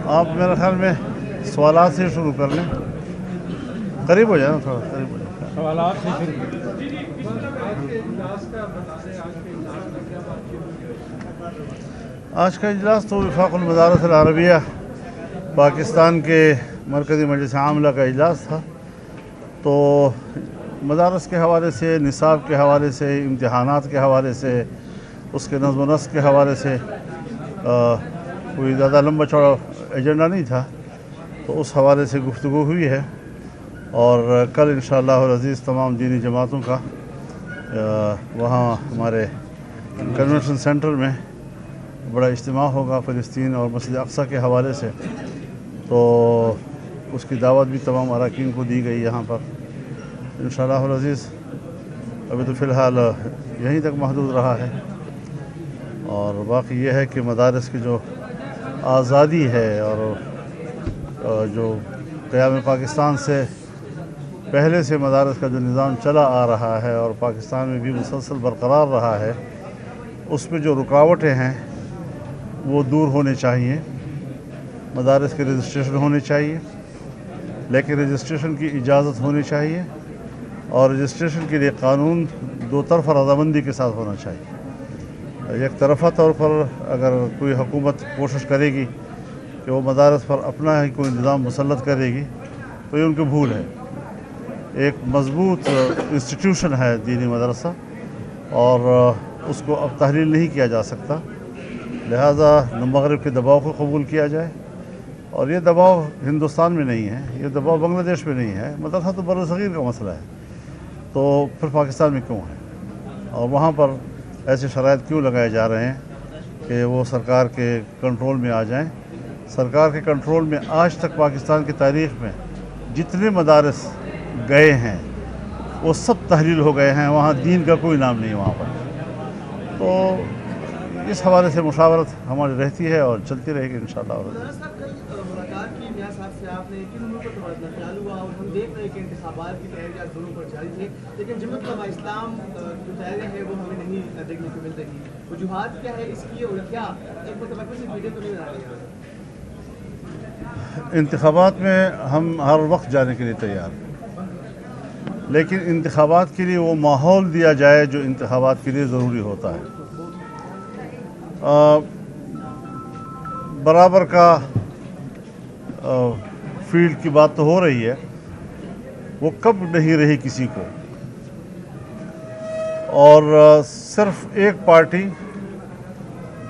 آپ میرے خیال میں سوالات سے شروع کر لیں. قریب ہو جائے نا, تھوڑا قریب ہو جائے. سوالات سے شروع. آج کا اجلاس تو وفاق المدارس العربیہ پاکستان کے مرکزی مجلس عاملہ کا اجلاس تھا. تو مدارس کے حوالے سے, نصاب کے حوالے سے, امتحانات کے حوالے سے, اس کے نظم و نسق کے حوالے سے کوئی زیادہ لمبا چوڑا ایجنڈا نہیں تھا. تو اس حوالے سے گفتگو ہوئی ہے, اور کل انشاءاللہ العزیز تمام دینی جماعتوں کا وہاں ہمارے کنونشن سینٹر میں بڑا اجتماع ہوگا فلسطین اور مسجد اقصیٰ کے حوالے سے. تو اس کی دعوت بھی تمام اراکین کو دی گئی یہاں پر انشاءاللہ العزیز. ابھی تو فی الحال یہیں تک محدود رہا ہے, اور باقی یہ ہے کہ مدارس کی جو آزادی ہے اور جو قیام پاکستان سے پہلے سے مدارس کا جو نظام چلا آ رہا ہے اور پاکستان میں بھی مسلسل برقرار رہا ہے, اس میں جو رکاوٹیں ہیں وہ دور ہونے چاہیے. مدارس کے رجسٹریشن ہونے چاہیے, لیکن رجسٹریشن کی اجازت ہونی چاہیے, اور رجسٹریشن کے لیے قانون دو طرفہ رضامندی کے ساتھ ہونا چاہیے. ایک طرفہ طور پر اگر کوئی حکومت کوشش کرے گی کہ وہ مدارس پر اپنا ہی کوئی نظام مسلط کرے گی, تو یہ ان کی بھول ہے. ایک مضبوط انسٹیٹیوشن ہے دینی مدرسہ, اور اس کو اب تحلیل نہیں کیا جا سکتا. لہٰذا مغرب کے دباؤ کو قبول کیا جائے, اور یہ دباؤ ہندوستان میں نہیں ہے, یہ دباؤ بنگلہ دیش میں نہیں ہے. مدرسہ تو برصغیر کا مسئلہ ہے, تو پھر پاکستان میں کیوں ہے؟ اور وہاں پر ایسے شرائط کیوں لگائے جا رہے ہیں کہ وہ سرکار کے کنٹرول میں آ جائیں؟ سرکار کے کنٹرول میں آج تک پاکستان کی تاریخ میں جتنے مدارس گئے ہیں وہ سب تحلیل ہو گئے ہیں, وہاں دین کا کوئی نام نہیں وہاں پر. تو اس حوالے سے مشاورت ہماری رہتی ہے اور چلتی رہے گی انشاءاللہ. ملاقات کی میاں صاحب سے آپ نے کن امور پر تبادلہ خیال ہوا, اور ہم دیکھ رہے ہیں کہ انتخابات کی تیاریاں دونوں پر جاری تھیں, لیکن جماعت علماء اسلام جو تیاریاں ہیں وہ ہمیں نہیں دیکھنے کو مل رہی. وجوہات کیا ہے اس کی, اور کیا ایک متوقع سے ویڈیو تو نہیں بنا رہے ہیں؟ انتخابات میں ہم ہر وقت جانے کے لیے تیار ہیں, لیکن انتخابات کے لیے وہ ماحول دیا جائے جو انتخابات کے لیے ضروری ہوتا ہے. برابر کا فیلڈ کی بات تو ہو رہی ہے, وہ کب نہیں رہی کسی کو. اور صرف ایک پارٹی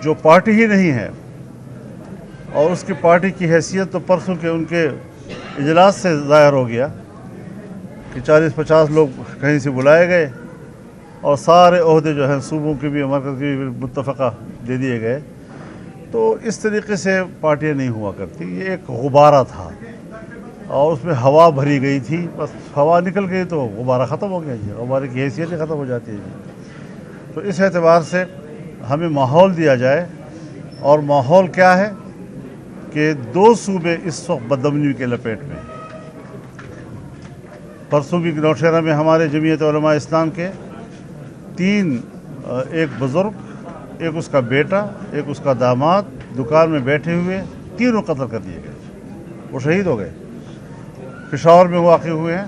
جو پارٹی ہی نہیں ہے, اور اس کی پارٹی کی حیثیت تو پرسوں کے ان کے اجلاس سے ظاہر ہو گیا کہ 40-50 لوگ کہیں سے بلائے گئے, اور سارے عہدے جو ہیں صوبوں کے بھی مرکز کے بھی متفقہ دے دیے گئے. تو اس طریقے سے پارٹیاں نہیں ہوا کرتی. یہ ایک غبارہ تھا, اور اس میں ہوا بھری گئی تھی, بس ہوا نکل گئی تو غبارہ ختم ہو گیا. جی, غبارے کی حیثیت ہی ختم ہو جاتی ہے. تو اس اعتبار سے ہمیں ماحول دیا جائے, اور ماحول کیا ہے کہ 2 صوبے اس وقت بدامنی کے لپیٹ میں. پرسوں بھی نوشہرہ میں ہمارے جمعیت علماء اسلام کے 3, ایک بزرگ, ایک اس کا بیٹا, ایک اس کا داماد, دکان میں بیٹھے ہوئے تینوں قتل کر دیے گئے. وہ شہید ہو گئے. پشاور میں واقع ہوئے ہیں.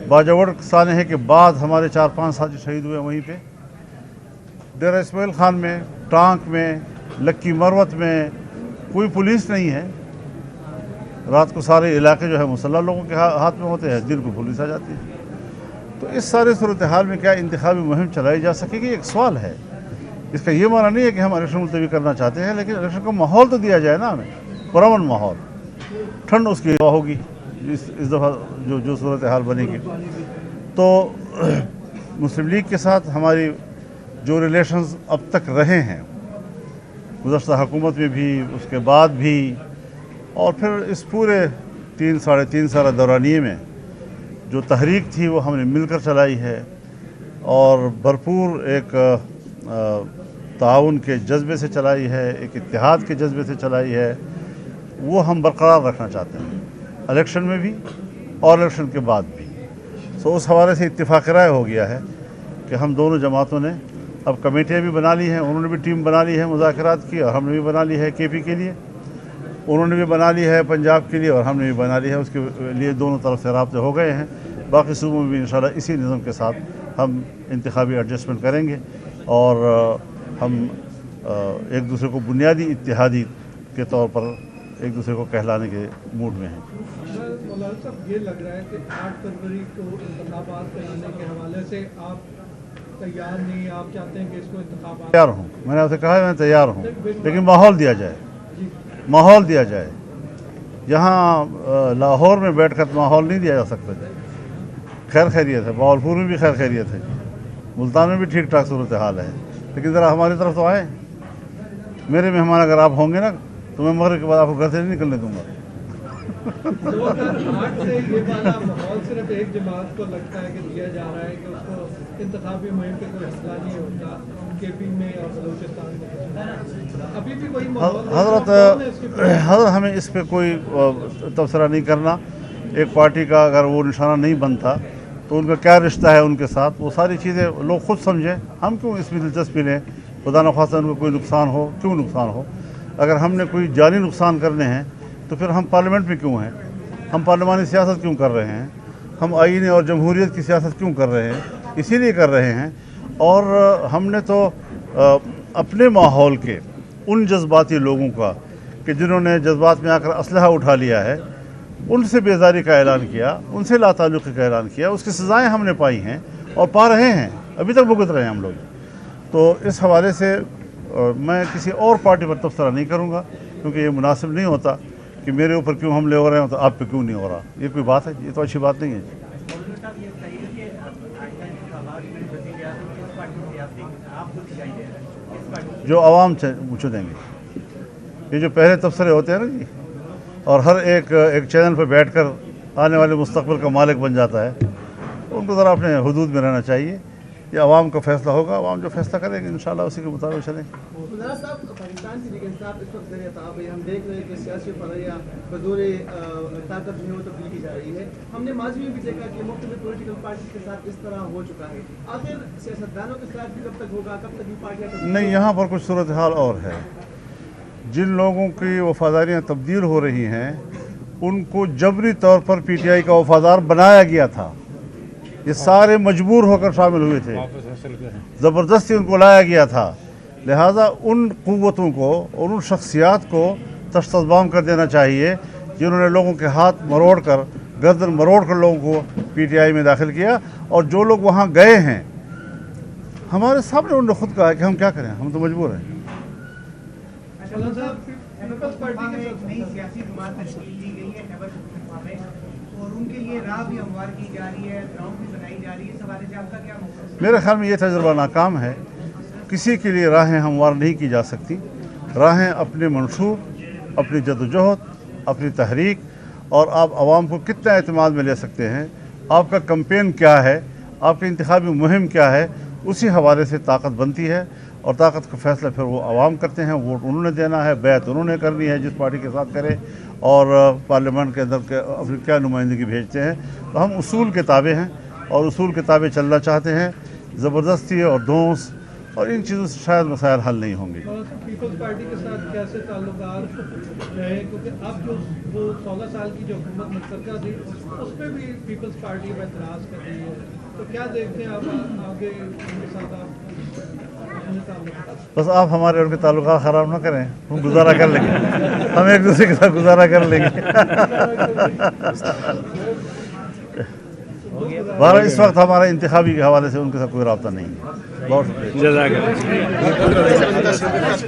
باجوڑ سانحے کے بعد ہمارے 4-5 ساتھی شہید ہوئے وہیں پہ. ڈیرہ اسماعیل خان میں, ٹانک میں, لکی مروت میں کوئی پولیس نہیں ہے. رات کو سارے علاقے جو ہے مسلح لوگوں کے ہاتھ میں ہوتے ہیں, دن کو پولیس آ جاتی ہے. تو اس سارے صورتحال میں کیا انتخابی مہم چلائی جا سکے گی؟ ایک سوال ہے. اس کا یہ معنی نہیں ہے کہ ہم الیکشن ملتوی کرنا چاہتے ہیں, لیکن الیکشن کا ماحول تو دیا جائے نا ہمیں, پرامن ماحول. ٹھنڈ اس کی ہوا ہوگی اس دفعہ جو صورتحال بنے گی. تو مسلم لیگ کے ساتھ ہماری جو ریلیشنز اب تک رہے ہیں, گزشتہ حکومت میں بھی, اس کے بعد بھی, اور پھر اس پورے 3-3.5 سال دورانیے میں جو تحریک تھی وہ ہم نے مل کر چلائی ہے, اور بھرپور ایک تعاون کے جذبے سے چلائی ہے, ایک اتحاد کے جذبے سے چلائی ہے. وہ ہم برقرار رکھنا چاہتے ہیں الیکشن میں بھی اور الیکشن کے بعد بھی. سو اس حوالے سے اتفاق رائے ہو گیا ہے کہ ہم دونوں جماعتوں نے اب کمیٹیاں بھی بنا لی ہیں, انہوں نے بھی ٹیم بنا لی ہے مذاکرات کی, اور ہم نے بھی بنا لی ہے کے پی کے لیے. انہوں نے بھی بنا لی ہے پنجاب کے لیے اور ہم نے بھی بنا لی ہے، اس کے لیے دونوں طرف سے رابطے ہو گئے ہیں۔ باقی صوبوں میں بھی انشاءاللہ اسی نظم کے ساتھ ہم انتخابی ایڈجسٹمنٹ کریں گے اور ہم ایک دوسرے کو بنیادی اتحادی کے طور پر ایک دوسرے کو کہلانے کے موڈ میں ہیں۔ مولانا صاحب، یہ لگ رہا ہے کہ 8 فروری کو انتخابات کرانے کے حوالے سے آپ تیار نہیں، آپ چاہتے ہیں کہ اس کو انتخابات تیار ہوں، میں نے آپ سے کہا ہے میں تیار ہوں، لیکن ماحول دیا جائے، ماحول دیا جائے۔ یہاں لاہور میں بیٹھ کر ماحول نہیں دیا جا سکتا۔ خیر خیریت ہے، باولپور میں بھی خیر خیریت ہے، ملتان میں بھی ٹھیک ٹھاک صورتحال ہے، لیکن ذرا ہماری طرف تو آئیں۔ میرے مہمان اگر آپ ہوں گے نا تو میں مغرب کے بعد آپ کو گھر سے نہیں نکلنے دوں گا۔ 2008 سے یہ والا ماحول صرف ایک جماعت کو لگتا ہے کہ دیا جا رہا ہے کہ اس کو انتخابی مہم پہ کوئی حصہ نہیں ہوتا، کے پی میں اور بلوچستان میں ابھی بھی کوئی حضرت ہمیں اس پہ کوئی تبصرہ نہیں کرنا۔ ایک پارٹی کا اگر وہ نشانہ نہیں بنتا تو ان کا کیا رشتہ ہے ان کے ساتھ، وہ ساری چیزیں لوگ خود سمجھیں، ہم کیوں اس میں دلچسپی لیں؟ خدا نخواستہ ان کو کوئی نقصان ہو، کیوں نقصان ہو؟ اگر ہم نے کوئی جانی نقصان کرنے ہیں تو پھر ہم پارلیمنٹ میں کیوں ہیں؟ ہم پارلیمانی سیاست کیوں کر رہے ہیں؟ ہم آئین اور جمہوریت کی سیاست کیوں کر رہے ہیں؟ اسی لیے کر رہے ہیں۔ اور ہم نے تو اپنے ماحول کے ان جذباتی لوگوں کا کہ جنہوں نے جذبات میں آ کر اسلحہ اٹھا لیا ہے، ان سے بیزاری کا اعلان کیا، ان سے لا تعلقی کا اعلان کیا، اس کی سزائیں ہم نے پائی ہیں اور پا رہے ہیں، ابھی تک بھگت رہے ہیں ہم لوگ۔ تو اس حوالے سے میں کسی اور پارٹی پر تبصرہ نہیں کروں گا، کیونکہ یہ مناسب نہیں ہوتا کہ میرے اوپر کیوں حملے ہو رہے ہیں تو آپ پہ کیوں نہیں ہو رہا۔ یہ کوئی بات ہے؟ یہ تو اچھی بات نہیں ہے۔ جو عوام چنیں گے، یہ جو پہلے تبصرے ہوتے ہیں نا جی، اور ہر ایک چینل پہ بیٹھ کر آنے والے مستقبل کا مالک بن جاتا ہے، ان کو ذرا اپنے حدود میں رہنا چاہیے۔ یہ عوام کا فیصلہ ہوگا، عوام جو فیصلہ کرے گا انشاءاللہ اسی کے مطابق چلیں گے۔ مولانا صاحب، پاکستان کی لیگ انصاف اس وقت زیر تعاب ہے، ہم دیکھ رہے ہیں کہ سیاسی فریا بزور طاقت میں وہ تبدیل کی جا رہی ہے۔ ہم نے ماضی میں بھی دیکھا کہ مختلف پولیٹیکل پارٹی کے ساتھ اس طرح ہو چکا ہے، آخر سیاستدانوں کے ساتھ بھی کب تک ہوگا، کب تک یہ پارٹیاں نہیں، یہاں پر کچھ صورتحال اور ہے۔ جن لوگوں کی وفاداریاں تبدیل ہو رہی ہیں ان کو جبری طور پر پی ٹی آئی کا وفادار بنایا گیا تھا، یہ سارے مجبور ہو کر شامل ہوئے تھے، زبردستی ان کو لایا گیا تھا۔ لہٰذا ان قوتوں کو اور ان شخصیات کو تشت بام کر دینا چاہیے جنہوں نے لوگوں کے ہاتھ مروڑ کر، گردن مروڑ کر لوگوں کو پی ٹی آئی میں داخل کیا۔ اور جو لوگ وہاں گئے ہیں، ہمارے سامنے انہوں نے خود کہا کہ ہم کیا کریں، ہم تو مجبور ہیں۔ نئی سیاسی جماعت تشکیل دی گئی ہے خیبر پختونخوا میں، اور ان کے لیے راہ بھی ہموار کی جا رہی ہے، گراؤنڈ بھی بنائی جا رہی ہے، اس حوالے سے آپ کا کیا موقف ہے؟ میرے خیال میں یہ تجربہ ناکام ہے۔ کسی کے لیے راہیں ہموار نہیں کی جا سکتی۔ راہیں اپنے منشور، اپنی جدوجہد، اپنی تحریک، اور آپ عوام کو کتنا اعتماد میں لے سکتے ہیں، آپ کا کمپین کیا ہے، آپ کی انتخابی مہم کیا ہے، اسی حوالے سے طاقت بنتی ہے۔ اور طاقت کا فیصلہ پھر وہ عوام کرتے ہیں، ووٹ انہوں نے دینا ہے، بیعت انہوں نے کرنی ہے جس پارٹی کے ساتھ کرے، اور پارلیمنٹ کے اندر اپنی کیا نمائندگی بھیجتے ہیں۔ تو ہم اصول کے تابع ہیں اور اصول کے تابع چلنا چاہتے ہیں۔ زبردستی اور دھونس اور ان چیزوں سے شاید مسائل حل نہیں ہوں گے۔ پیپلز پارٹی کے ساتھ کیسے تعلقات رہے؟ کیونکہ اب جو وہ 16 سال کی جو حکومت مشترکہ تھی اس پہ بھی پیپلز پارٹی میں اعتراض کر رہی ہے، تو کیا دیکھتے ہیں آپ آگے ان کے ساتھ بس آپ ہمارے اور کے تعلقات خراب نہ کریں، ہم گزارا کر لیں گے، ہم ایک دوسرے کے ساتھ گزارا کر لیں گے۔ بہرحال اس وقت ہمارا انتخابی کے حوالے سے ان کے ساتھ کوئی رابطہ نہیں ہے۔ بہت شکریہ۔